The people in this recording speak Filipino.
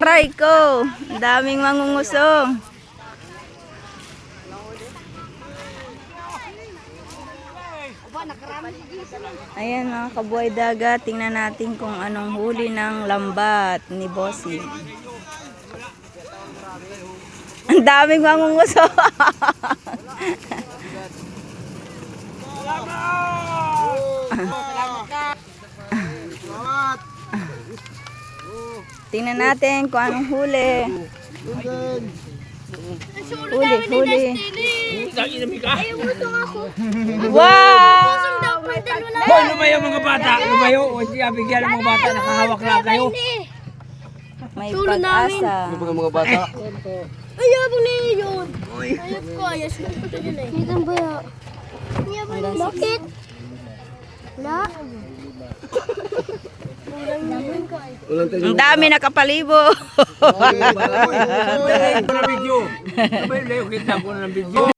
Try ko. Ang daming mangungusong. Ayan mga kabuhay dagat. Tingnan natin kung anong huli ng lambat ni Bossing. Ang daming mangungusong. Tingnan natin kung anong huli. Huli. Wow! Hoy, lumayo mga bata. Lumayo. O siya, bigyan ng mga bata. Nakahawak lang kayo. May pag-asa. Mga bata. Ay, yabang na yun. Ayop ko, ayos ko ito dyan eh. Hindi kang baya. Bakit? Wala. Ang dami nakapalibo. Lumayo na video. Lumayo, kita ko na ng video.